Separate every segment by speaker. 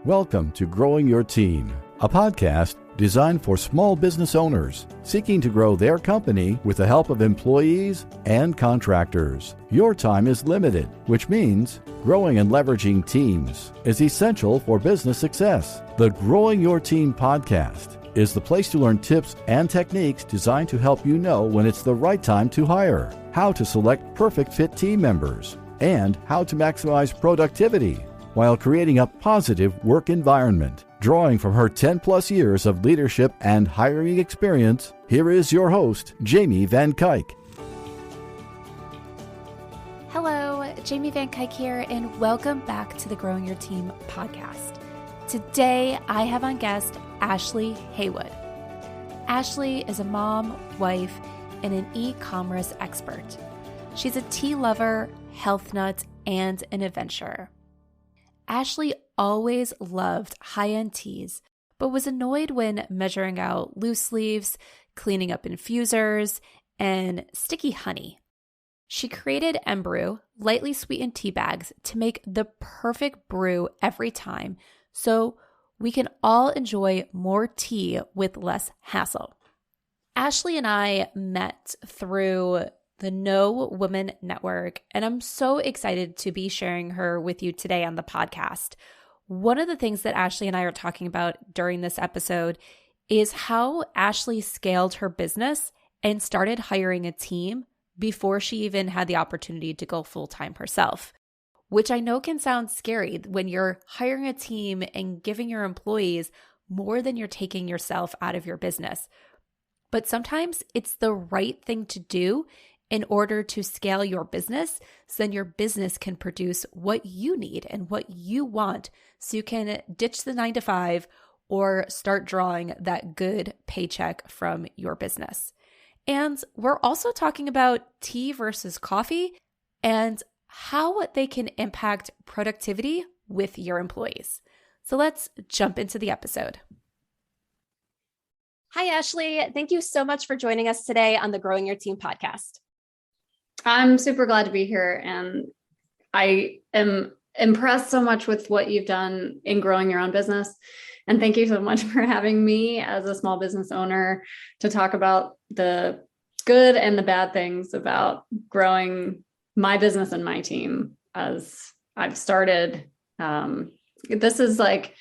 Speaker 1: Welcome to Growing Your Team, a podcast designed for small business owners seeking to grow their company with the help of employees and contractors. Your time is limited, which means growing and leveraging teams is essential for business success. The Growing Your Team podcast is the place to learn tips and techniques designed to help you know when it's the right time to hire, how to select perfect fit team members, and how to maximize productivity while creating a positive work environment. Drawing from her 10-plus years of leadership and hiring experience, here is your host, Jamie Van Kuyk.
Speaker 2: Hello, Jamie Van Kuyk here, and welcome back to the Growing Your Team podcast. Today, I have on guest Ashley Haywood. Ashley is a mom, wife, and an e-commerce expert. She's a tea lover, health nut, and an adventurer. Ashley always loved high-end teas, but was annoyed when measuring out loose leaves, cleaning up infusers, and sticky honey. She created Embrew, lightly sweetened tea bags, to make the perfect brew every time, so we can all enjoy more tea with less hassle. Ashley and I met through the No Woman Network, and I'm so excited to be sharing her with you today on the podcast. One of the things that Ashley and I are talking about during this episode is how Ashley scaled her business and started hiring a team before she even had the opportunity to go full-time herself, which I know can sound scary when you're hiring a team and giving your employees more than you're taking yourself out of your business. But sometimes it's the right thing to do in order to scale your business, so then your business can produce what you need and what you want, so you can ditch the 9-to-5 or start drawing that good paycheck from your business. And we're also talking about tea versus coffee and how they can impact productivity with your employees. So let's jump into the episode. Hi, Ashley. Thank you so much for joining us today on the Growing Your Team podcast.
Speaker 3: I'm super glad to be here, and I am impressed so much with what you've done in growing your own business. And thank you so much for having me as a small business owner to talk about the good and the bad things about growing my business and my team as I've started. This is like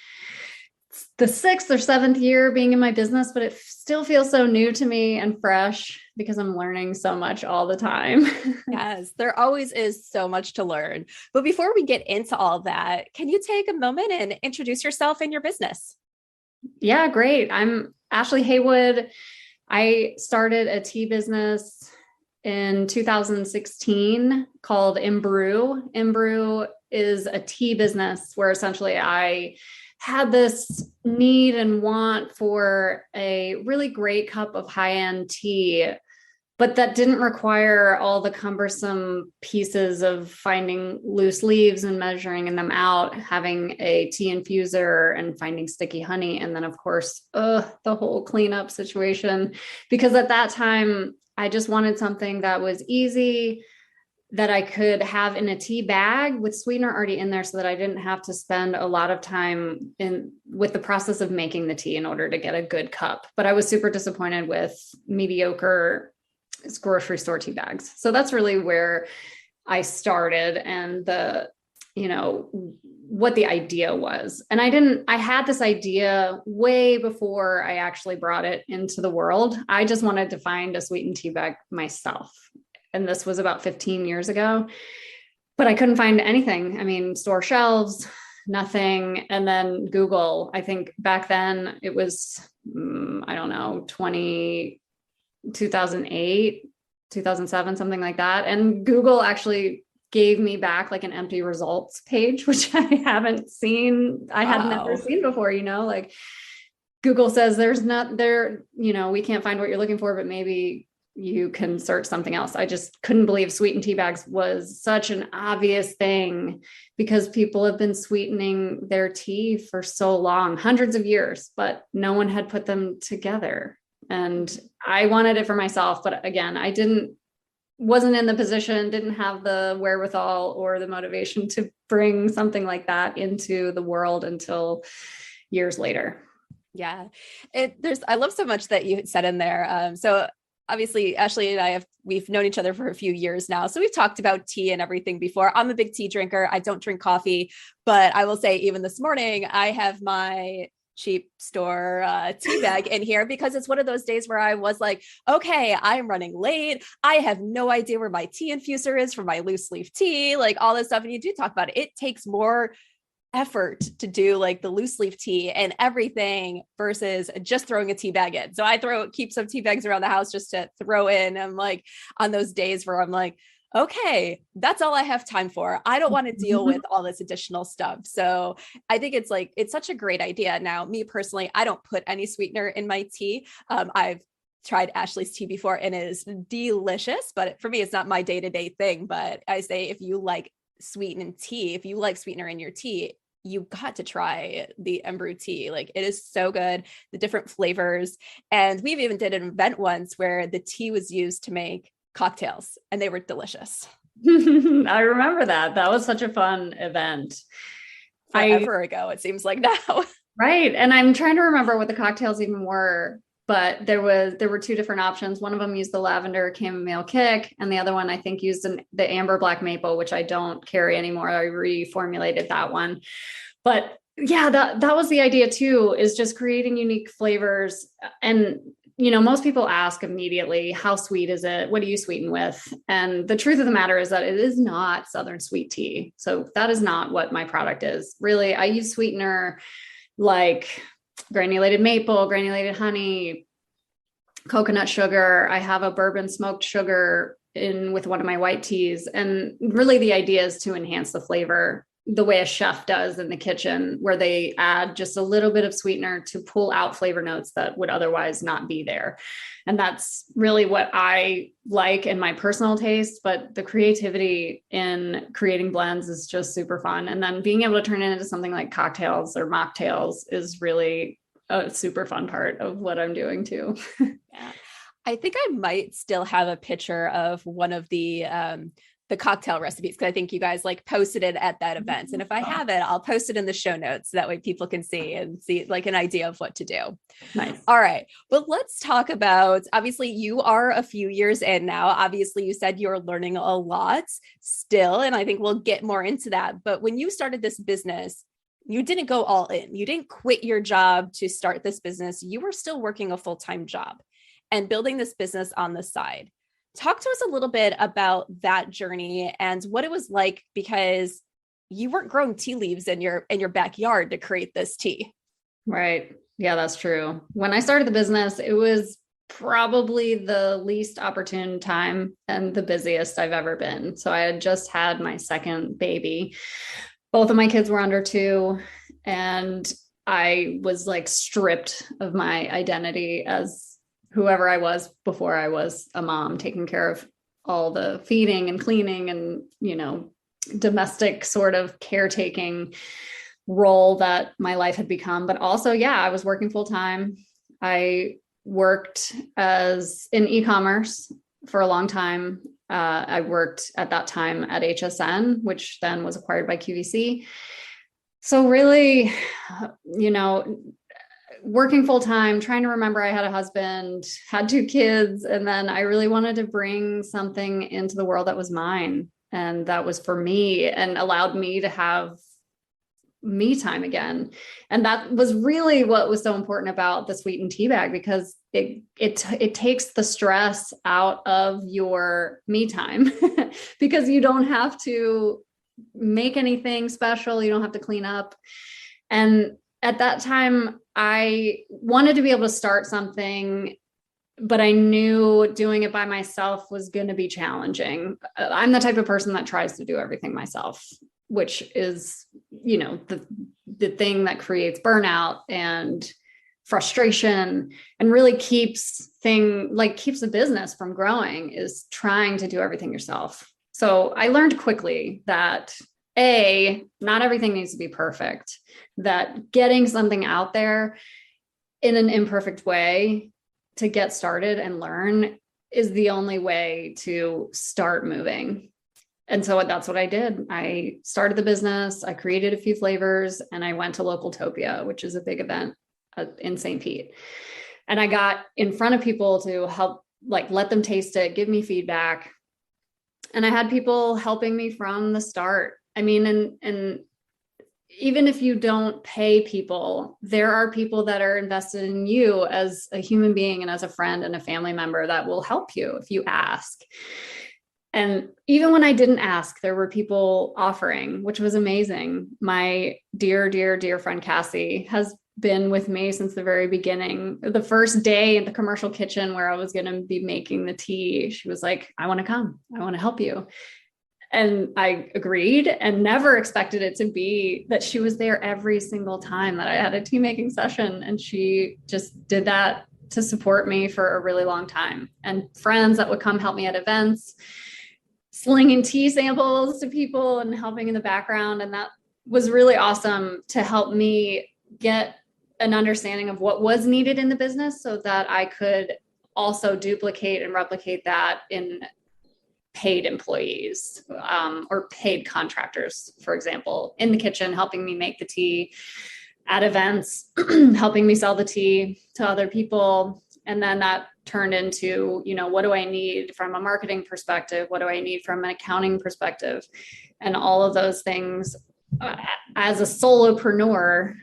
Speaker 3: the 6th or 7th year being in my business, but it still feels so new to me and fresh because I'm learning so much all the time.
Speaker 2: Yes, there always is so much to learn. But before we get into all that, can you take a moment and introduce yourself and your business?
Speaker 3: Yeah, great. I'm Ashley Haywood. I started a tea business in 2016 called Embrew. Embrew is a tea business where essentially I had this need and want for a really great cup of high-end tea, but that didn't require all the cumbersome pieces of finding loose leaves and measuring them out, having a tea infuser and finding sticky honey. And then of course, the whole cleanup situation, because at that time I just wanted something that was easy, that I could have in a tea bag with sweetener already in there so that I didn't have to spend a lot of time with the process of making the tea in order to get a good cup. But I was super disappointed with mediocre grocery store tea bags. So that's really where I started and what the idea was. And I had this idea way before I actually brought it into the world. I just wanted to find a sweetened tea bag myself. And this was about 15 years ago, but I couldn't find anything. I mean, store shelves, nothing. And then Google, I think back then it was, 2008, 2007, something like that. And Google actually gave me back like an empty results page, which I haven't seen. I had never seen before, like Google says there's not there, we can't find what you're looking for, but maybe you can search something else. I just couldn't believe sweetened tea bags was such an obvious thing because people have been sweetening their tea for so long, hundreds of years, but no one had put them together. And I wanted it for myself. But again, I didn't wasn't in the position, didn't have the wherewithal or the motivation to bring something like that into the world until years later.
Speaker 4: Yeah. I love so much that you said in there. So obviously Ashley and we've known each other for a few years now. So we've talked about tea and everything before. I'm a big tea drinker. I don't drink coffee, but I will say even this morning, I have my cheap store tea bag in here because it's one of those days where I was like, okay, I'm running late. I have no idea where my tea infuser is for my loose leaf tea, like all this stuff. And you do talk about it. It takes more effort to do like the loose leaf tea and everything versus just throwing a tea bag in. So I keep some tea bags around the house just to throw in. I'm like on those days where I'm like, okay, that's all I have time for. I don't want to deal with all this additional stuff. So I think it's such a great idea. Now, me personally, I don't put any sweetener in my tea. I've tried Ashley's tea before and it is delicious, but for me, it's not my day-to-day thing. But I say, if you like sweetening tea, if you like sweetener in your tea, you got to try the Embrew tea. Like it is so good, the different flavors. And we've even did an event once where the tea was used to make cocktails and they were delicious.
Speaker 3: I remember that. That was such a fun event.
Speaker 4: Forever ago, it seems like now.
Speaker 3: Right. And I'm trying to remember what the cocktails even were, but there were two different options. One of them used the lavender chamomile kick, and the other one I think used the amber black maple, which I don't carry anymore. I reformulated that one. But yeah, that was the idea too, is just creating unique flavors. And most people ask immediately, how sweet is it? What do you sweeten with? And the truth of the matter is that it is not Southern sweet tea. So that is not what my product is. Really, I use sweetener like granulated maple, granulated honey, coconut sugar. I have a bourbon smoked sugar in with one of my white teas. And really the idea is to enhance the flavor the way a chef does in the kitchen, where they add just a little bit of sweetener to pull out flavor notes that would otherwise not be there. And that's really what I like in my personal taste, but the creativity in creating blends is just super fun. And then being able to turn it into something like cocktails or mocktails is really a super fun part of what I'm doing too.
Speaker 4: Yeah. I think I might still have a picture of one of the cocktail recipes, because I think you guys like posted it at that event. And if I have it, I'll post it in the show notes. That way people can see like an idea of what to do.
Speaker 3: Nice.
Speaker 4: All right. But let's talk about, obviously you are a few years in now. Obviously you said you're learning a lot still, and I think we'll get more into that. But when you started this business, you didn't go all in. You didn't quit your job to start this business. You were still working a full-time job and building this business on the side. Talk to us a little bit about that journey and what it was like, because you weren't growing tea leaves in your backyard to create this tea.
Speaker 3: Right. Yeah, that's true. When I started the business, it was probably the least opportune time and the busiest I've ever been. So I had just had my second baby. Both of my kids were under 2, and I was like stripped of my identity as whoever I was before I was a mom, taking care of all the feeding and cleaning and, domestic sort of caretaking role that my life had become. But also, yeah, I was working full time. I worked in e-commerce for a long time. I worked at that time at HSN, which then was acquired by QVC. So really, working full time, trying to remember I had a husband, had 2 kids, and then I really wanted to bring something into the world that was mine and that was for me and allowed me to have me time again. And that was really what was so important about the sweetened tea bag, because it takes the stress out of your me time because you don't have to make anything special. You don't have to clean up. And at that time, I wanted to be able to start something, but I knew doing it by myself was going to be challenging. I'm the type of person that tries to do everything myself, which is, the thing that creates burnout and frustration and really keeps the business from growing, is trying to do everything yourself. So I learned quickly that not everything needs to be perfect, that getting something out there in an imperfect way to get started and learn is the only way to start moving. And so that's what I did. I started the business, I created a few flavors, and I went to Localtopia, which is a big event in St. Pete. And I got in front of people to help, like, let them taste it, give me feedback. And I had people helping me from the start. I mean, and even if you don't pay people, there are people that are invested in you as a human being and as a friend and a family member that will help you if you ask. And even when I didn't ask, there were people offering, which was amazing. My dear, dear, dear friend Cassie has been with me since the very beginning. The first day in the commercial kitchen where I was going to be making the tea, she was like, I want to come. I want to help you. And I agreed and never expected it to be that she was there every single time that I had a tea making session. And she just did that to support me for a really long time. And friends that would come help me at events, slinging tea samples to people and helping in the background. And that was really awesome to help me get an understanding of what was needed in the business so that I could also duplicate and replicate that in paid employees or paid contractors, for example, in the kitchen, helping me make the tea, at events, helping me sell the tea to other people. And then that turned into, what do I need from a marketing perspective? What do I need from an accounting perspective? And all of those things as a solopreneur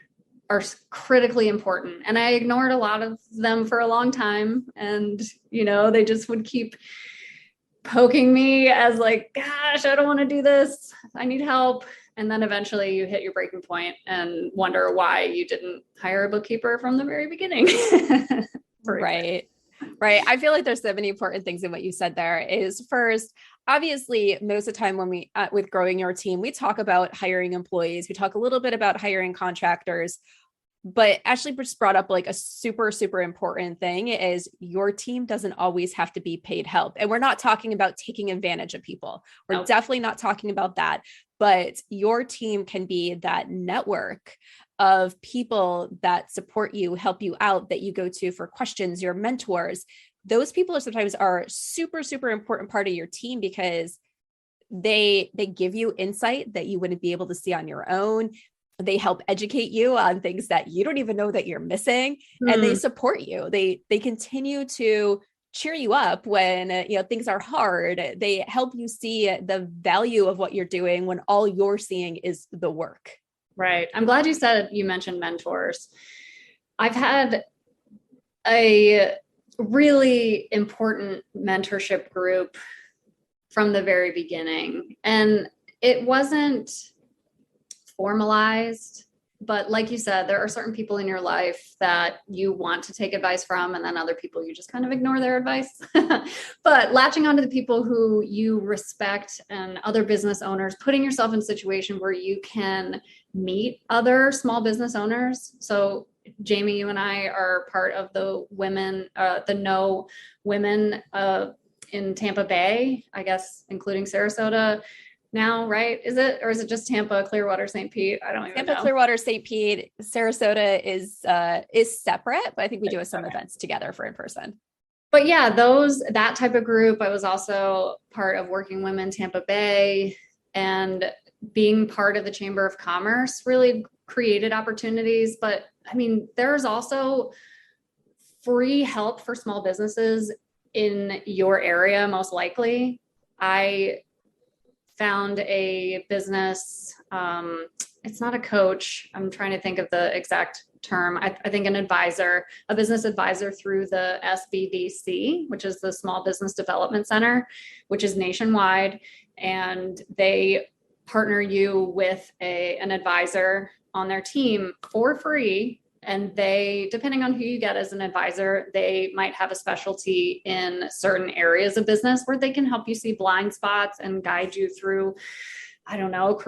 Speaker 3: are critically important. And I ignored a lot of them for a long time. And, they just would keep poking me as like, gosh, I don't want to do this. I need help. And then eventually you hit your breaking point and wonder why you didn't hire a bookkeeper from the very beginning.
Speaker 4: Right. I feel like there's so many important things in what you said there. Is first, obviously, most of the time when we, with growing your team, we talk about hiring employees. We talk a little bit about hiring contractors. But Ashley just brought up like a super, super important thing is your team doesn't always have to be paid help. And we're not talking about taking advantage of people. We're definitely not talking about that. But your team can be that network of people that support you, help you out, that you go to for questions, your mentors. Those people are sometimes super, super important part of your team because they give you insight that you wouldn't be able to see on your own. They help educate you on things that you don't even know that you're missing, and they support you. They continue to cheer you up when things are hard. They help you see the value of what you're doing when all you're seeing is the work.
Speaker 3: Right. I'm glad you mentioned mentors. I've had a really important mentorship group from the very beginning, and it wasn't formalized, but like you said, there are certain people in your life that you want to take advice from, and then other people you just kind of ignore their advice. But latching onto the people who you respect and other business owners, putting yourself in a situation where you can meet other small business owners. So Jamie, you and I are part of the No Women in Tampa Bay, I guess, including Sarasota now, right? Is it just Tampa, Clearwater, St. Pete? I don't even know.
Speaker 4: Tampa, Clearwater, St. Pete. Sarasota is separate, but I think we do some events together for in person.
Speaker 3: But yeah, that type of group. I was also part of Working Women Tampa Bay, and being part of the Chamber of Commerce really created opportunities. But I mean, there's also free help for small businesses in your area, most likely. I found a business, it's not a coach, I'm trying to think of the exact term, I think a business advisor through the SBDC, which is the Small Business Development Center, which is nationwide, and they partner you with an advisor on their team for free. And they, depending on who you get as an advisor, they might have a specialty in certain areas of business where they can help you see blind spots and guide you through, I don't know,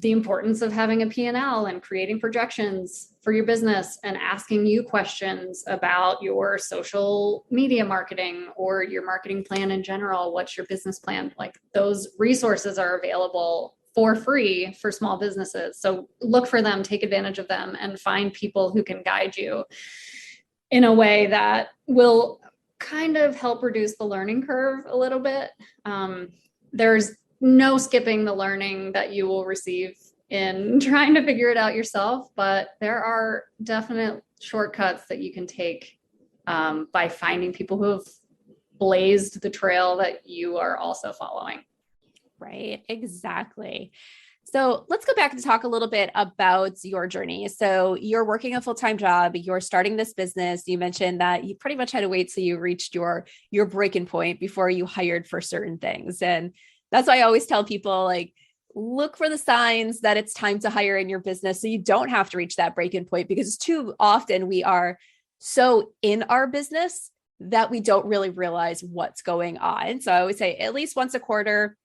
Speaker 3: the importance of having a P&L and creating projections for your business and asking you questions about your social media marketing or your marketing plan in general. What's your business plan? Like, those resources are available for free for small businesses. So look for them, take advantage of them, and find people who can guide you in a way that will kind of help reduce the learning curve a little bit. There's no skipping the learning that you will receive in trying to figure it out yourself, but there are definite shortcuts that you can take by finding people who have blazed the trail that you are also following.
Speaker 4: Right, exactly. So let's go back and talk a little bit about your journey. So you're working a full-time job, you're starting this business. You mentioned that you pretty much had to wait till you reached your breaking point before you hired for certain things. And that's why I always tell people, like, look for the signs that it's time to hire in your business so you don't have to reach that breaking point, because too often we are so in our business that we don't really realize what's going on. So I always say at least once a quarter,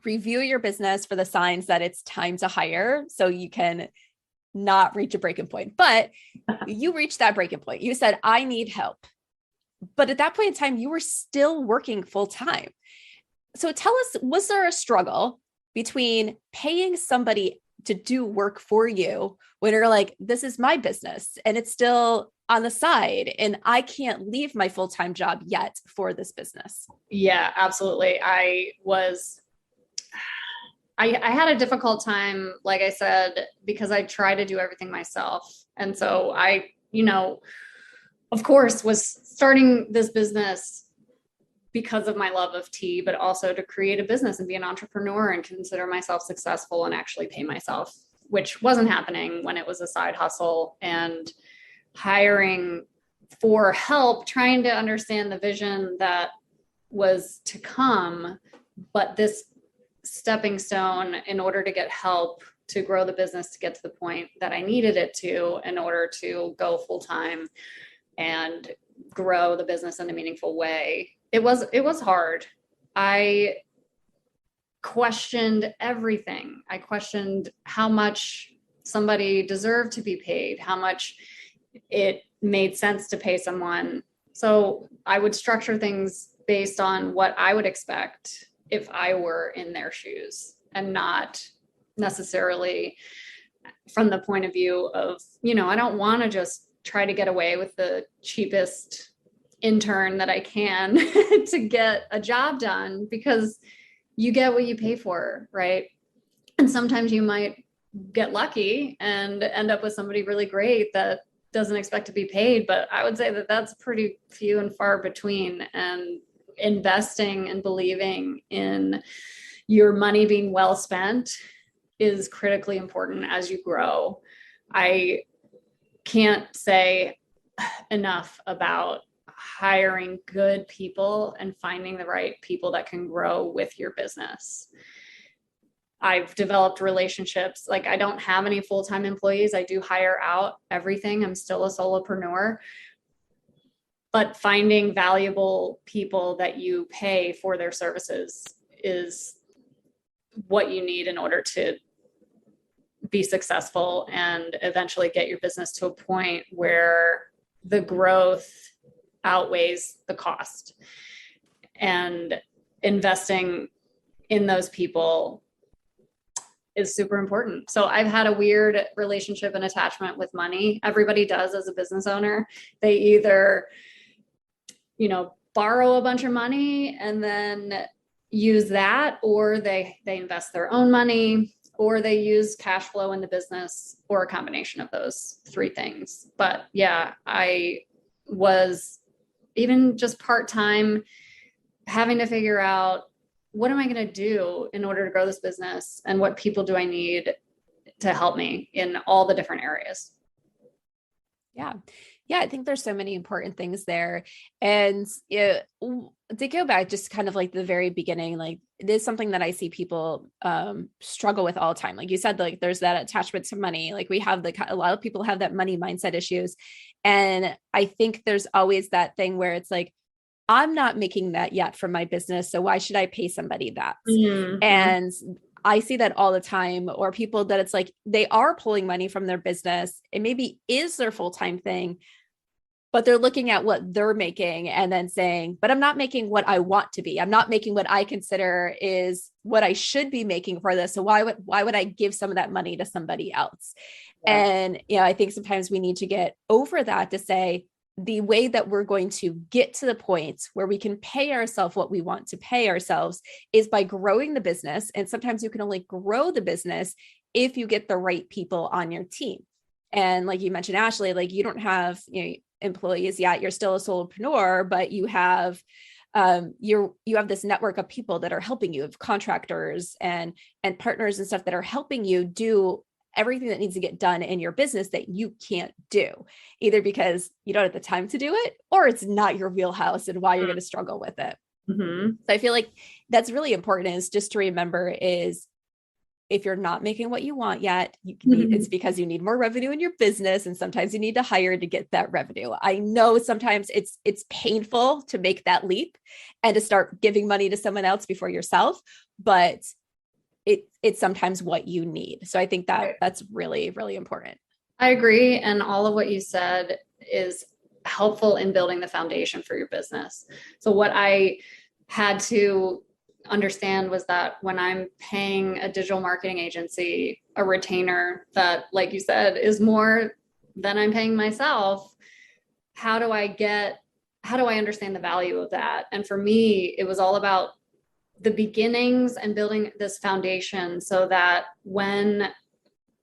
Speaker 4: review your business for the signs that it's time to hire so you can not reach a breaking point. But you reached that breaking point. You said, I need help. But at that point in time, you were still working full time. So tell us, was there a struggle between paying somebody to do work for you when you're like, this is my business and it's still on the side and I can't leave my full-time job yet for this business?
Speaker 3: Yeah, absolutely. I had a difficult time, like I said, because I try to do everything myself. And so I, of course, was starting this business because of my love of tea, but also to create a business and be an entrepreneur and consider myself successful and actually pay myself, which wasn't happening when it was a side hustle. And hiring for help, trying to understand the vision that was to come, but this stepping stone in order to get help to grow the business to get to the point that I needed it to in order to go full time and grow the business in a meaningful way. It was hard. I questioned everything. I questioned how much somebody deserved to be paid, how much it made sense to pay someone. So I would structure things based on what I would expect if I were in their shoes, and not necessarily from the point of view of, I don't want to just try to get away with the cheapest intern that I can to get a job done, because you get what you pay for, right? And sometimes you might get lucky and end up with somebody really great that doesn't expect to be paid. But I would say that that's pretty few and far between. And investing and believing in your money being well spent is critically important as you grow. I can't say enough about hiring good people and finding the right people that can grow with your business. I've developed relationships. Like, I don't have any full-time employees. I do hire out everything. I'm still a solopreneur. But finding valuable people that you pay for their services is what you need in order to be successful and eventually get your business to a point where the growth outweighs the cost. And investing in those people is super important. So I've had a weird relationship and attachment with money. Everybody does as a business owner. They either borrow a bunch of money and then use that, or they invest their own money, or they use cash flow in the business, or a combination of those three things. But yeah, I was even just part-time having to figure out, what am I going to do in order to grow this business, and what people do I need to help me in all the different areas?
Speaker 4: Yeah, I think there's so many important things there. And to go back just kind of like the very beginning, like, it is something that I see people struggle with all the time. Like you said, like, there's that attachment to money. Like, we have a lot of people have that money mindset issues. And I think there's always that thing where it's like, I'm not making that yet from my business, so why should I pay somebody that? Mm-hmm. And I see that all the time, or people that it's like, they are pulling money from their business. It maybe is their full-time thing, but they're looking at what they're making and then saying, but I'm not making what I want to be. I'm not making what I consider is what I should be making for this. So why would I give some of that money to somebody else? Yeah. And, I think sometimes we need to get over that to say, the way that we're going to get to the point where we can pay ourselves what we want to pay ourselves is by growing the business. And sometimes you can only grow the business if you get the right people on your team. And like you mentioned, Ashley, like you don't have, employees yet, you're still a solopreneur, but you have you have this network of people that are helping you, of contractors and partners and stuff that are helping you do everything that needs to get done in your business that you can't do, either because you don't have the time to do it, or it's not your wheelhouse and why you're going to struggle with it.
Speaker 3: Mm-hmm.
Speaker 4: So I feel like that's really important, is just to remember is, if you're not making what you want yet, it's because you need more revenue in your business. And sometimes you need to hire to get that revenue. I know sometimes it's painful to make that leap and to start giving money to someone else before yourself, but it's sometimes what you need. So I think that that's really, really important.
Speaker 3: I agree. And all of what you said is helpful in building the foundation for your business. So what I had to understand was that when I'm paying a digital marketing agency a retainer that, like you said, is more than I'm paying myself, how do I understand the value of that? And for me, it was all about the beginnings and building this foundation so that when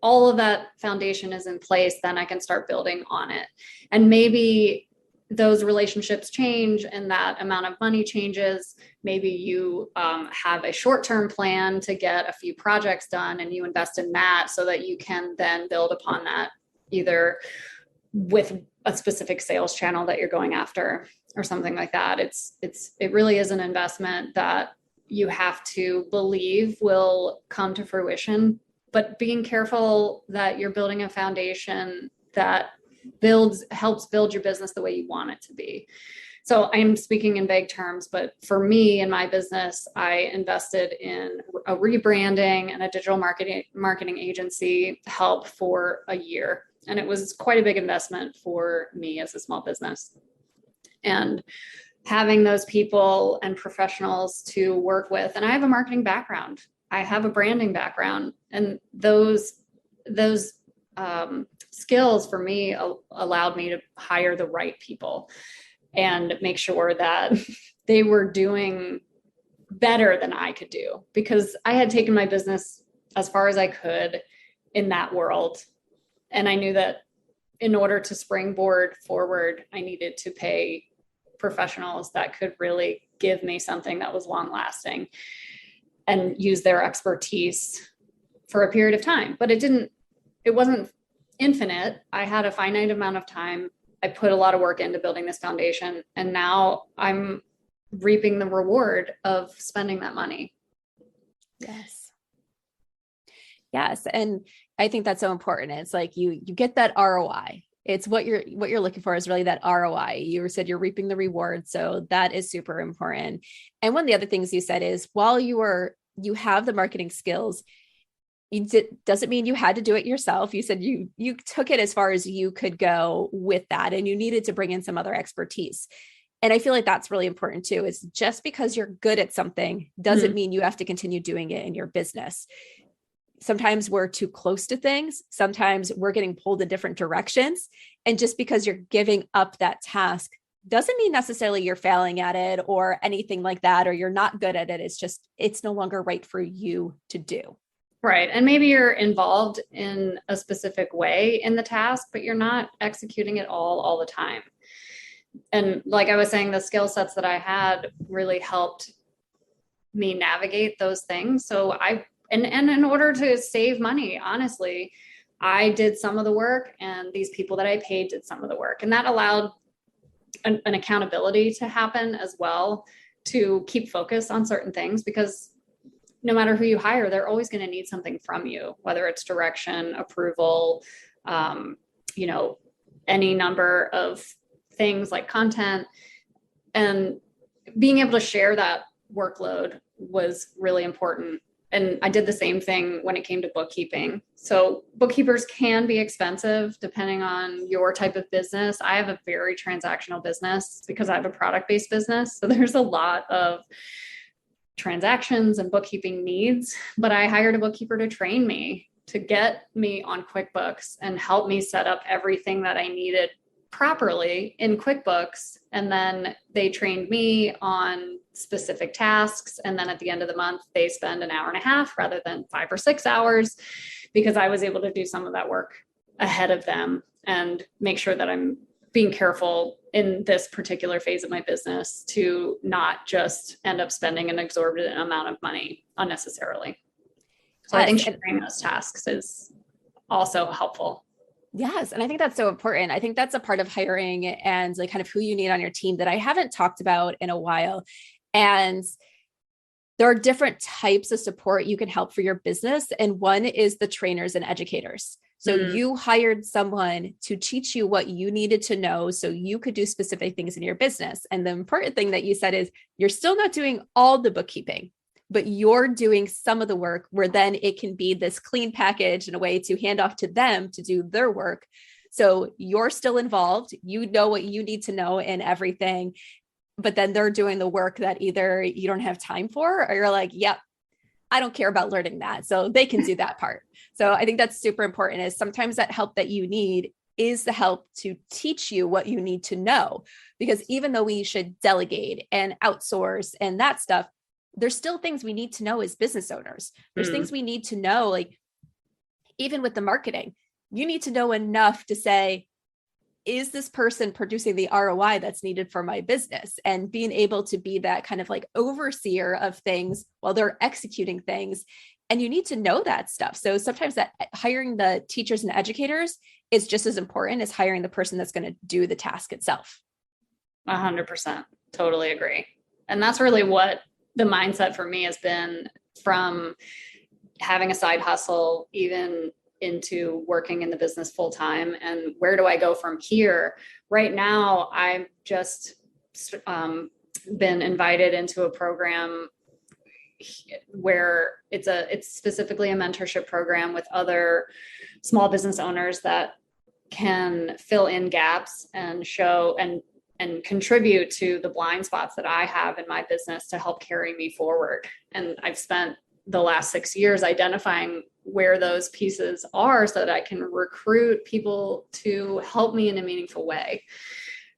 Speaker 3: all of that foundation is in place, then I can start building on it. And maybe those relationships change and that amount of money changes. Maybe you have a short-term plan to get a few projects done and you invest in that so that you can then build upon that, either with a specific sales channel that you're going after or something like that. It really is an investment that you have to believe will come to fruition, but being careful that you're building a foundation that helps build your business the way you want it to be. So I'm speaking in vague terms, but for me in my business, I invested in a rebranding and a digital marketing agency help for a year. And it was quite a big investment for me as a small business. And having those people and professionals to work with, and I have a marketing background, I have a branding background, and those skills for me allowed me to hire the right people and make sure that they were doing better than I could do, because I had taken my business as far as I could in that world. And I knew that in order to springboard forward, I needed to pay professionals that could really give me something that was long lasting and use their expertise for a period of time. But it wasn't infinite. I had a finite amount of time. I put a lot of work into building this foundation, and now I'm reaping the reward of spending that money.
Speaker 4: Yes. And I think that's so important. It's like you get that ROI. It's what you're looking for is really that ROI. You said you're reaping the reward. So that is super important. And one of the other things you said is, while you have the marketing skills, doesn't mean you had to do it yourself. You said you took it as far as you could go with that, and you needed to bring in some other expertise. And I feel like that's really important too, is just because you're good at something doesn't mean you have to continue doing it in your business. Sometimes we're too close to things. Sometimes we're getting pulled in different directions. And just because you're giving up that task doesn't mean necessarily you're failing at it or anything like that, or you're not good at it. It's just, it's no longer right for you to do.
Speaker 3: Right. And maybe you're involved in a specific way in the task, but you're not executing it all the time. And like I was saying, the skill sets that I had really helped me navigate those things. So and in order to save money, honestly, I did some of the work, and these people that I paid did some of the work. And that allowed an accountability to happen as well, to keep focus on certain things, because no matter who you hire, they're always going to need something from you, whether it's direction, approval, any number of things like content. And being able to share that workload was really important. And I did the same thing when it came to bookkeeping. So bookkeepers can be expensive depending on your type of business. I have a very transactional business because I have a product-based business. So there's a lot of transactions and bookkeeping needs, but I hired a bookkeeper to train me, to get me on QuickBooks and help me set up everything that I needed properly in QuickBooks. And then they trained me on specific tasks. And then at the end of the month, they spend an hour and a half rather than 5 or 6 hours, because I was able to do some of that work ahead of them and make sure that I'm being careful in this particular phase of my business to not just end up spending an exorbitant amount of money unnecessarily. So I think sharing those tasks is also helpful.
Speaker 4: Yes. And I think that's so important. I think that's a part of hiring and like kind of who you need on your team that I haven't talked about in a while. And there are different types of support you can help for your business. And one is the trainers and educators. So you hired someone to teach you what you needed to know so you could do specific things in your business. And the important thing that you said is you're still not doing all the bookkeeping, but you're doing some of the work where then it can be this clean package in a way to hand off to them to do their work. So you're still involved. You know what you need to know in everything, but then they're doing the work that either you don't have time for, or you're like, yep, I don't care about learning that. So they can do that part. So I think that's super important, is sometimes that help that you need is the help to teach you what you need to know. Because even though we should delegate and outsource and that stuff, there's still things we need to know as business owners. There's things we need to know, like even with the marketing, you need to know enough to say, is this person producing the ROI that's needed for my business? And being able to be that kind of like overseer of things while they're executing things. And you need to know that stuff. So sometimes that hiring the teachers and educators is just as important as hiring the person that's going to do the task itself.
Speaker 3: 100%. Totally agree. And that's really what the mindset for me has been, from having a side hustle, even into working in the business full time. And where do I go from here? Right now, I've just been invited into a program where it's specifically a mentorship program with other small business owners that can fill in gaps and show and contribute to the blind spots that I have in my business to help carry me forward. And I've spent the last 6 years identifying where those pieces are so that I can recruit people to help me in a meaningful way,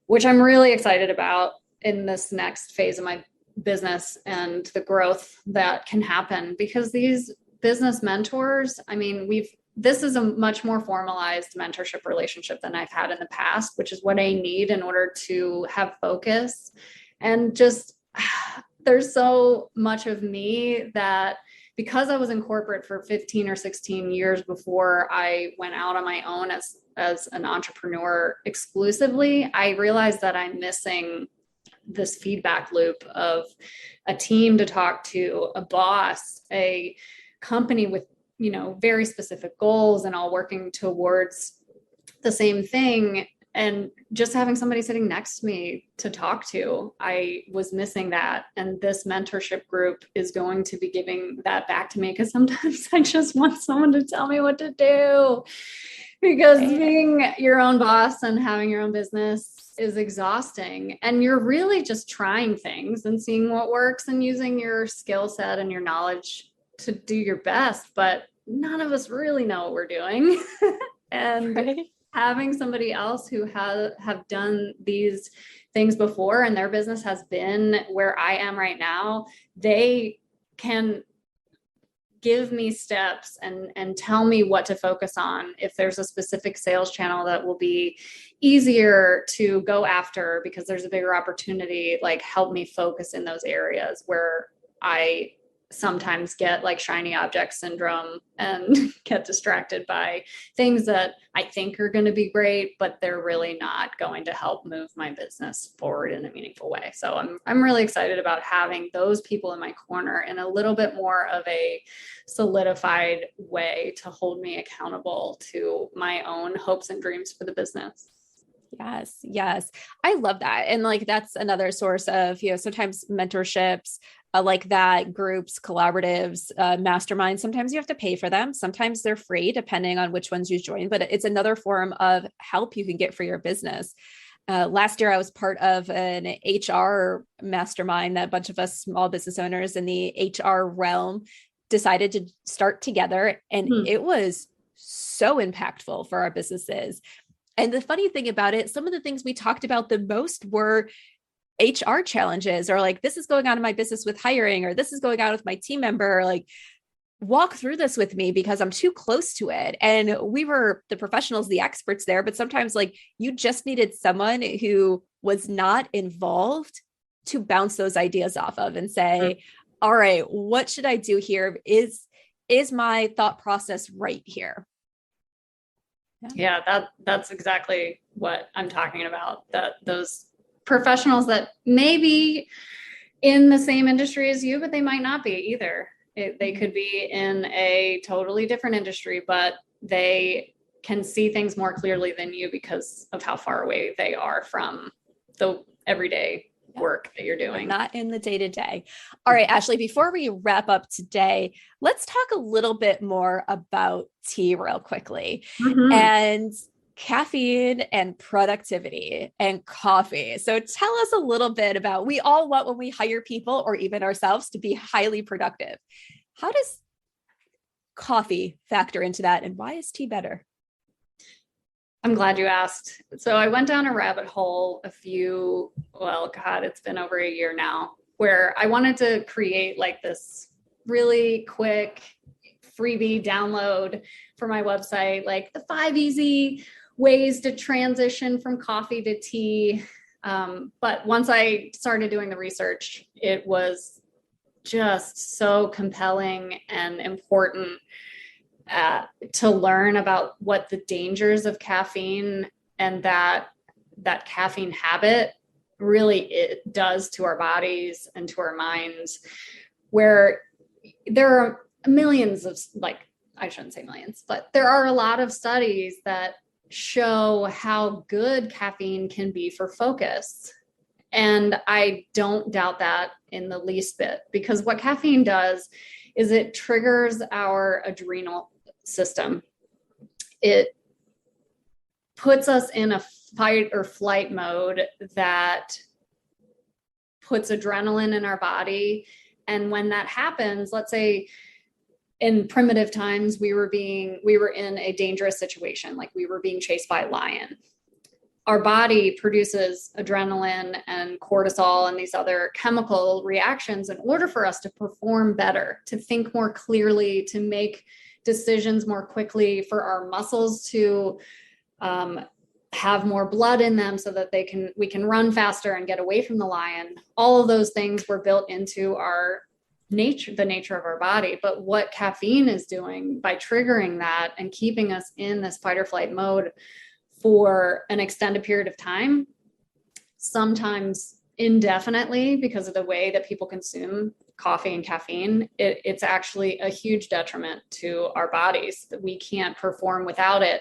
Speaker 3: which I'm really excited about in this next phase of my business and the growth that can happen. Because these business mentors, I mean, this is a much more formalized mentorship relationship than I've had in the past, which is what I need in order to have focus. And just, there's so much of me that, because I was in corporate for 15 or 16 years before I went out on my own as an entrepreneur exclusively, I realized that I'm missing this feedback loop of a team to talk to, a boss, a company with, very specific goals and all working towards the same thing. And just having somebody sitting next to me to talk to, I was missing that. And this mentorship group is going to be giving that back to me, because sometimes I just want someone to tell me what to do, because being your own boss and having your own business is exhausting. And you're really just trying things and seeing what works and using your skill set and your knowledge to do your best. But none of us really know what we're doing. And having somebody else who have done these things before and their business has been where I am right now, they can give me steps and tell me what to focus on. If there's a specific sales channel that will be easier to go after because there's a bigger opportunity, like help me focus in those areas where I sometimes get like shiny object syndrome and get distracted by things that I think are going to be great, but they're really not going to help move my business forward in a meaningful way. So I'm really excited about having those people in my corner in a little bit more of a solidified way to hold me accountable to my own hopes and dreams for the business.
Speaker 4: Yes. Yes. I love that. And like, that's another source of, sometimes mentorships like that, groups, collaboratives, masterminds, sometimes you have to pay for them. Sometimes they're free, depending on which ones you join, but it's another form of help you can get for your business. Last year, I was part of an HR mastermind that a bunch of us small business owners in the HR realm decided to start together. And it was so impactful for our businesses. And the funny thing about it, some of the things we talked about the most were HR challenges, or like, this is going on in my business with hiring, or this is going on with my team member, like, walk through this with me because I'm too close to it. And we were the professionals, the experts there, but sometimes like you just needed someone who was not involved to bounce those ideas off of and say, all right, what should I do here? Is my thought process right here?
Speaker 3: Yeah, that's exactly what I'm talking about. That those professionals that may be in the same industry as you, but they might not be either. They could be in a totally different industry, but they can see things more clearly than you because of how far away they are from the everyday work that you're doing.
Speaker 4: Not in the day-to-day. All right, Ashley, before we wrap up today, let's talk a little bit more about tea real quickly. And caffeine and productivity and coffee. So tell us a little bit about, we all want when we hire people or even ourselves to be highly productive. How does coffee factor into that, and why is tea better?
Speaker 3: I'm glad you asked. So I went down a rabbit hole it's been over a year now, where I wanted to create like this really quick freebie download for my website, like the 5 easy ways to transition from coffee to tea. But once I started doing the research, it was just so compelling and important to learn about what the dangers of caffeine and that caffeine habit really it does to our bodies and to our minds, where there are millions of, like, I shouldn't say millions, but there are a lot of studies that show how good caffeine can be for focus. And I don't doubt that in the least bit, because what caffeine does is it triggers our adrenal system. It puts us in a fight or flight mode that puts adrenaline in our body. And when that happens, let's say in primitive times, we were in a dangerous situation, like we were being chased by a lion. Our body produces adrenaline and cortisol and these other chemical reactions in order for us to perform better, to think more clearly, to make decisions more quickly, for our muscles to have more blood in them so that we can run faster and get away from the lion. All of those things were built into our nature, the nature of our body. But what caffeine is doing by triggering that and keeping us in this fight or flight mode for an extended period of time, sometimes indefinitely, because of the way that people consume coffee and caffeine, it's actually a huge detriment to our bodies, that we can't perform without it.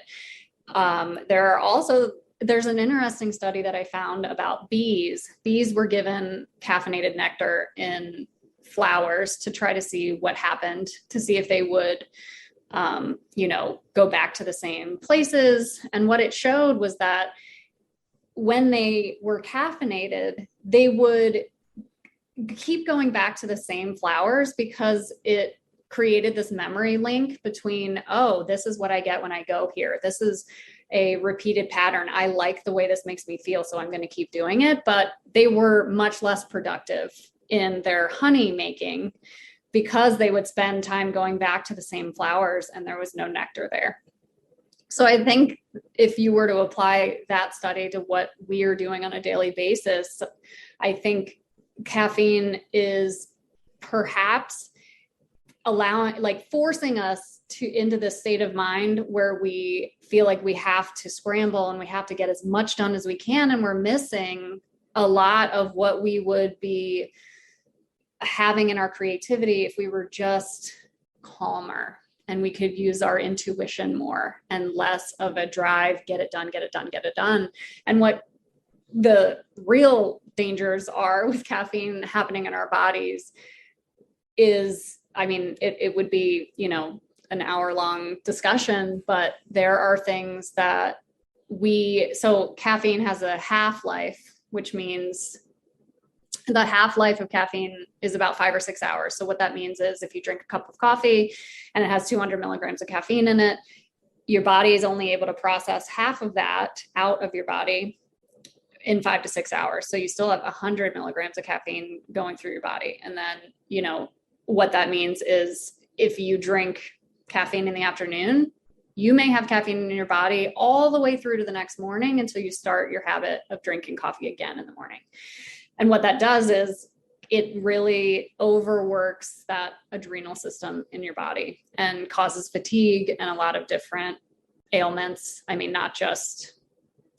Speaker 3: There's an interesting study that I found about bees. Bees were given caffeinated nectar in flowers to try to see what happened, to see if they would go back to the same places. And what it showed was that when they were caffeinated, they would keep going back to the same flowers, because it created this memory link between, oh, this is what I get when I go here. This is a repeated pattern. I like the way this makes me feel, so I'm going to keep doing it. But they were much less productive in their honey making, because they would spend time going back to the same flowers and there was no nectar there. So I think if you were to apply that study to what we are doing on a daily basis, I think caffeine is perhaps forcing us into this state of mind where we feel like we have to scramble and we have to get as much done as we can. And we're missing a lot of what we would be having in our creativity if we were just calmer and we could use our intuition more and less of a drive, get it done, get it done, get it done. And what the real dangers are with caffeine happening in our bodies is, it would be, an hour-long discussion, but there are things that so caffeine has a half-life, which means the half-life of caffeine is about 5 or 6 hours. So what that means is if you drink a cup of coffee and it has 200 milligrams of caffeine in it, your body is only able to process half of that out of your body in 5 to 6 hours. So you still have 100 milligrams of caffeine going through your body. And then, what that means is if you drink caffeine in the afternoon, you may have caffeine in your body all the way through to the next morning until you start your habit of drinking coffee again in the morning. And what that does is it really overworks that adrenal system in your body and causes fatigue and a lot of different ailments. I mean, not just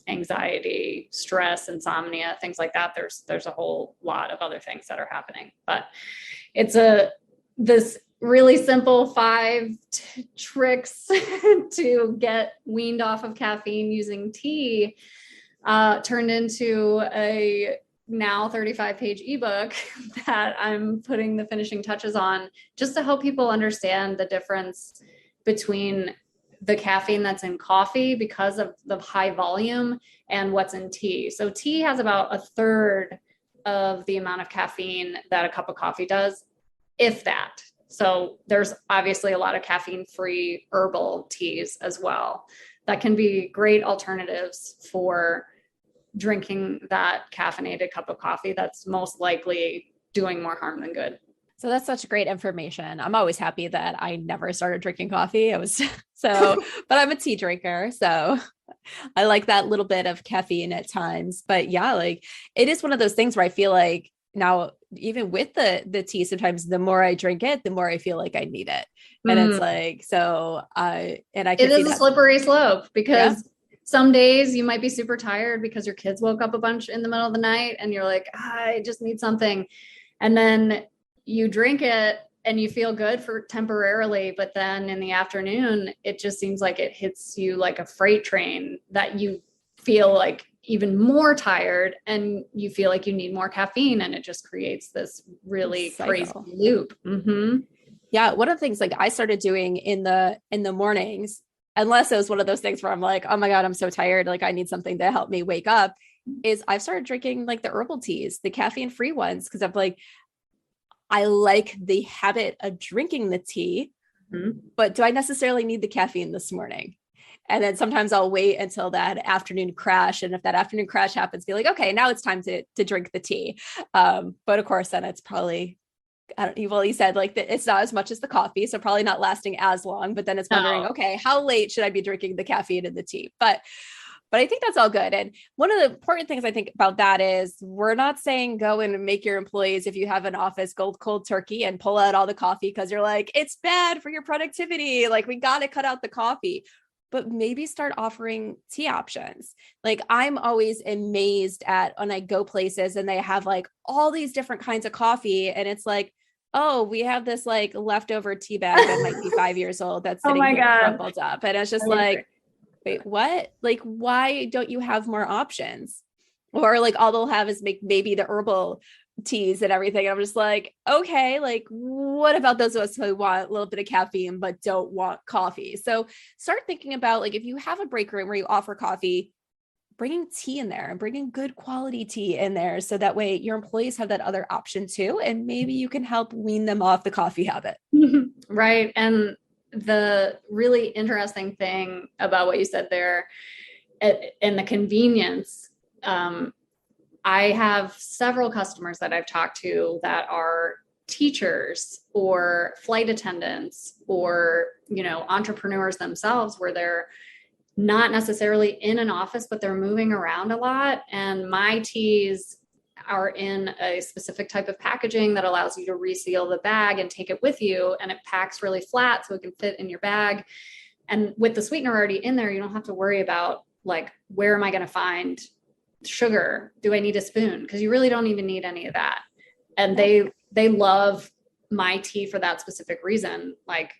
Speaker 3: anxiety, stress, insomnia, things like that. There's a whole lot of other things that are happening, but it's this really simple 5 tricks to get weaned off of caffeine using tea turned into a now 35-page ebook that I'm putting the finishing touches on, just to help people understand the difference between the caffeine that's in coffee because of the high volume and what's in tea. So tea has about a third of the amount of caffeine that a cup of coffee does, if that. So there's obviously a lot of caffeine-free herbal teas as well that can be great alternatives for drinking that caffeinated cup of coffee that's most likely doing more harm than good.
Speaker 4: So that's such great information. I'm always happy that I never started drinking coffee. But I'm a tea drinker. So I like that little bit of caffeine at times. But yeah, like it is one of those things where I feel like now, even with the tea, sometimes the more I drink it, the more I feel like I need it. And it's like, so it
Speaker 3: is a slippery slope because some days you might be super tired because your kids woke up a bunch in the middle of the night and you're like, I just need something. And then you drink it and you feel good for temporarily, but then in the afternoon, it just seems like it hits you like a freight train that you feel like even more tired and you feel like you need more caffeine. And it just creates this really crazy loop. Mm-hmm.
Speaker 4: Yeah. One of the things like I started doing in the mornings, unless it was one of those things where I'm like, oh my God, I'm so tired. Like I need something to help me wake up, is I've started drinking like the herbal teas, the caffeine-free ones. Cause I'm like, I like the habit of drinking the tea, but do I necessarily need the caffeine this morning? And then sometimes I'll wait until that afternoon crash. And if that afternoon crash happens, be like, okay, now it's time to drink the tea. But of course, then it's probably, you said like that it's not as much as the coffee. So probably not lasting as long, but then it's wondering, okay, how late should I be drinking the caffeine in the tea? But I think that's all good. And one of the important things I think about that is we're not saying go and make your employees, if you have an office, go cold turkey and pull out all the coffee because you're like, it's bad for your productivity. Like we got to cut out the coffee, but maybe start offering tea options. Like I'm always amazed at when I go places and they have like all these different kinds of coffee. And it's like, oh, we have this like leftover tea bag that might be 5 years old that's sitting here crumpled up. And it's just like, wait, what? Like, why don't you have more options? Or like all they'll have is make maybe the herbal teas and everything. And I'm just like, okay, like what about those of us who want a little bit of caffeine but don't want coffee? So start thinking about like if you have a break room where you offer coffee, bringing tea in there and bringing good quality tea in there. So that way your employees have that other option too. And maybe you can help wean them off the coffee habit.
Speaker 3: Right. And the really interesting thing about what you said there and the convenience, I have several customers that I've talked to that are teachers or flight attendants or, entrepreneurs themselves where they're not necessarily in an office, but they're moving around a lot. And my teas are in a specific type of packaging that allows you to reseal the bag and take it with you. And it packs really flat so it can fit in your bag. And with the sweetener already in there, you don't have to worry about like, where am I going to find sugar? Do I need a spoon? Because you really don't even need any of that. And they love my tea for that specific reason. Like,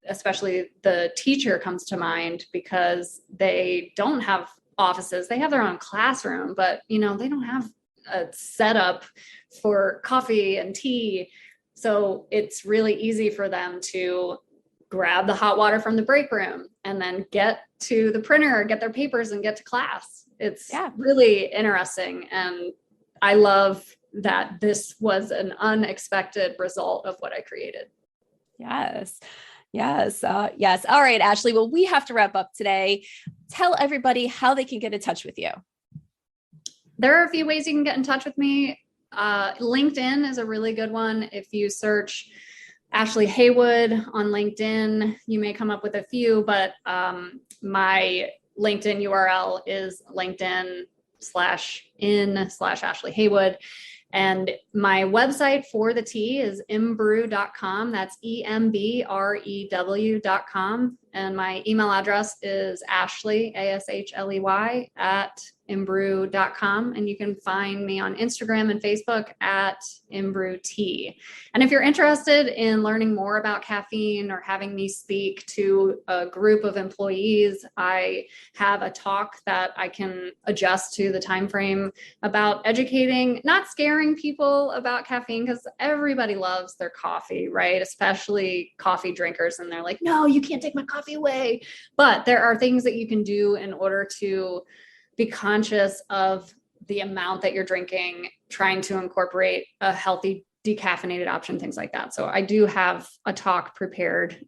Speaker 3: especially the teacher comes to mind because they don't have offices. They have their own classroom, but they don't have a setup for coffee and tea. So it's really easy for them to grab the hot water from the break room and then get to the printer, get their papers and get to class. It's really interesting. And I love that this was an unexpected result of what I created.
Speaker 4: Yes. Yes. Yes. All right, Ashley. Well, we have to wrap up today. Tell everybody how they can get in touch with you.
Speaker 3: There are a few ways you can get in touch with me. LinkedIn is a really good one. If you search Ashley Haywood on LinkedIn, you may come up with a few, but my LinkedIn URL is LinkedIn/in/Ashley Haywood. And my website for the tea is imbrew.com. That's EMBREW.com. And my email address is Ashley, ASHLEY, @imbrew.com. And you can find me on Instagram and Facebook @imbrewtea. And if you're interested in learning more about caffeine or having me speak to a group of employees, I have a talk that I can adjust to the time frame about educating, not scaring people about caffeine, because everybody loves their coffee, right? Especially coffee drinkers. And they're like, no, you can't take my coffee away. But there are things that you can do in order to be conscious of the amount that you're drinking, trying to incorporate a healthy decaffeinated option, things like that. So I do have a talk prepared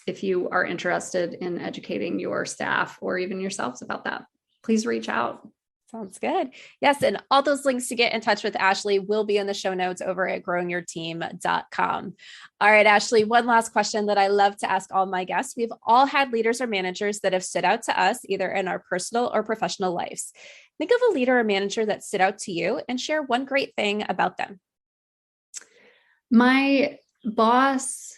Speaker 3: if you are interested in educating your staff or even yourselves about that. Please reach out.
Speaker 4: Sounds good. Yes. And all those links to get in touch with Ashley will be in the show notes over at growingyourteam.com. All right, Ashley, one last question that I love to ask all my guests. We've all had leaders or managers that have stood out to us, either in our personal or professional lives. Think of a leader or manager that stood out to you and share one great thing about them.
Speaker 3: My boss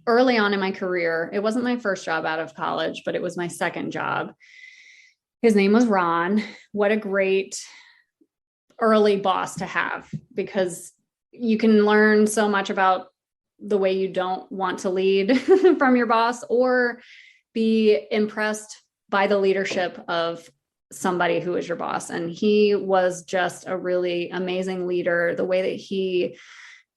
Speaker 3: early on in my career, it wasn't my first job out of college, but it was my second job. His name was Ron. What a great early boss to have, because you can learn so much about the way you don't want to lead from your boss, or be impressed by the leadership of somebody who is your boss. And he was just a really amazing leader. The way that he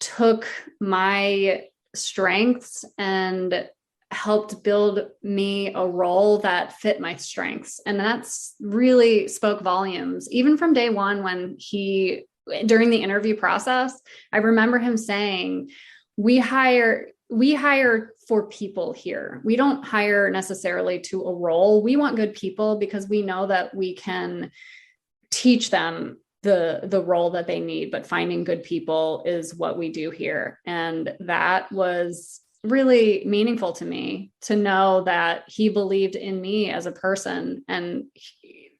Speaker 3: took my strengths and helped build me a role that fit my strengths. And that's really spoke volumes. Even from day one, when during the interview process, I remember him saying, we hire for people here. We don't hire necessarily to a role. We want good people because we know that we can teach them the role that they need, but finding good people is what we do here. And that was really meaningful to me, to know that he believed in me as a person. And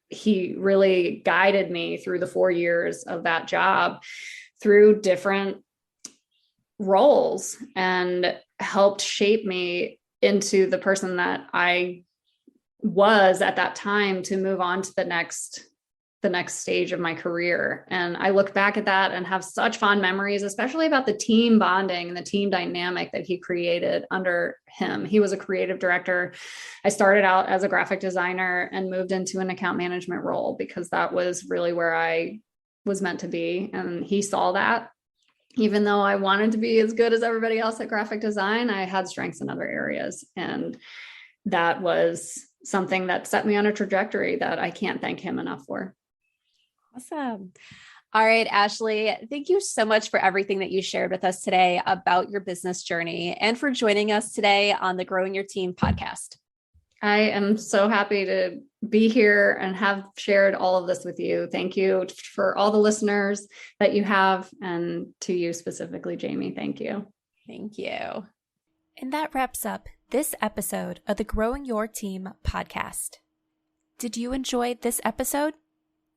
Speaker 3: he really guided me through the 4 years of that job through different roles and helped shape me into the person that I was at that time to move on to the next stage of my career. And I look back at that and have such fond memories, especially about the team bonding and the team dynamic that he created under him. He was a creative director. I started out as a graphic designer and moved into an account management role because that was really where I was meant to be. And he saw that. Even though I wanted to be as good as everybody else at graphic design, I had strengths in other areas. And that was something that set me on a trajectory that I can't thank him enough for.
Speaker 4: Awesome. All right, Ashley, thank you so much for everything that you shared with us today about your business journey and for joining us today on the Growing Your Team podcast.
Speaker 3: I am so happy to be here and have shared all of this with you. Thank you for all the listeners that you have, and to you specifically, Jamie. Thank you.
Speaker 4: Thank you.
Speaker 2: And that wraps up this episode of the Growing Your Team podcast. Did you enjoy this episode?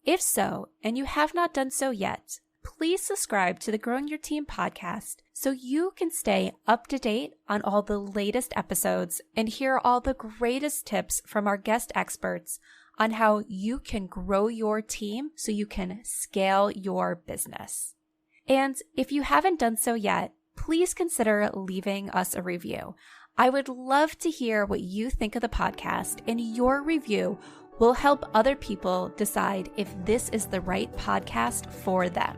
Speaker 2: If so, and you have not done so yet, please subscribe to the Growing Your Team podcast so you can stay up to date on all the latest episodes and hear all the greatest tips from our guest experts on how you can grow your team so you can scale your business. And if you haven't done so yet, please consider leaving us a review. I would love to hear what you think of the podcast, and your review will help other people decide if this is the right podcast for them.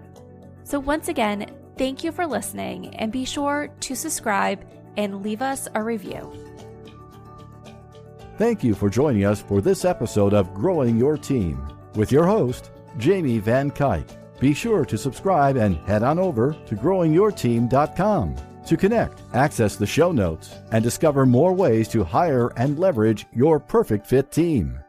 Speaker 2: So once again, thank you for listening, and be sure to subscribe and leave us a review.
Speaker 1: Thank you for joining us for this episode of Growing Your Team with your host, Jamie Van Kuyk. Be sure to subscribe and head on over to growingyourteam.com To connect, access the show notes, and discover more ways to hire and leverage your perfect fit team.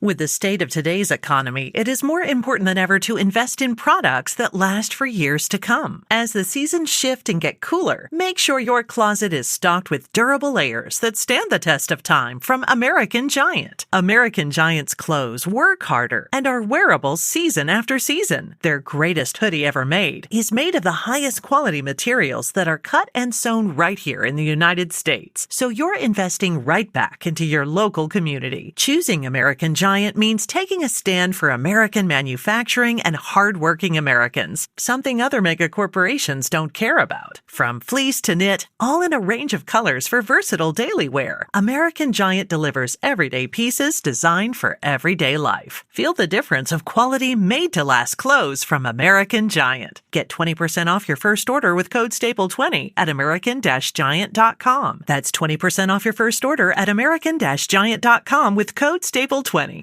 Speaker 5: With the state of today's economy, it is more important than ever to invest in products that last for years to come. As the seasons shift and get cooler, make sure your closet is stocked with durable layers that stand the test of time from American Giant. American Giant's clothes work harder and are wearable season after season. Their greatest hoodie ever made is made of the highest quality materials that are cut and sewn right here in the United States. So you're investing right back into your local community. Choosing American Giant means taking a stand for American manufacturing and hardworking Americans, something other mega corporations don't care about. From fleece to knit, all in a range of colors for versatile daily wear, American Giant delivers everyday pieces designed for everyday life. Feel the difference of quality made-to-last clothes from American Giant. Get 20% off your first order with code STAPLE20 at american-giant.com. That's 20% off your first order at american-giant.com with code STAPLE20.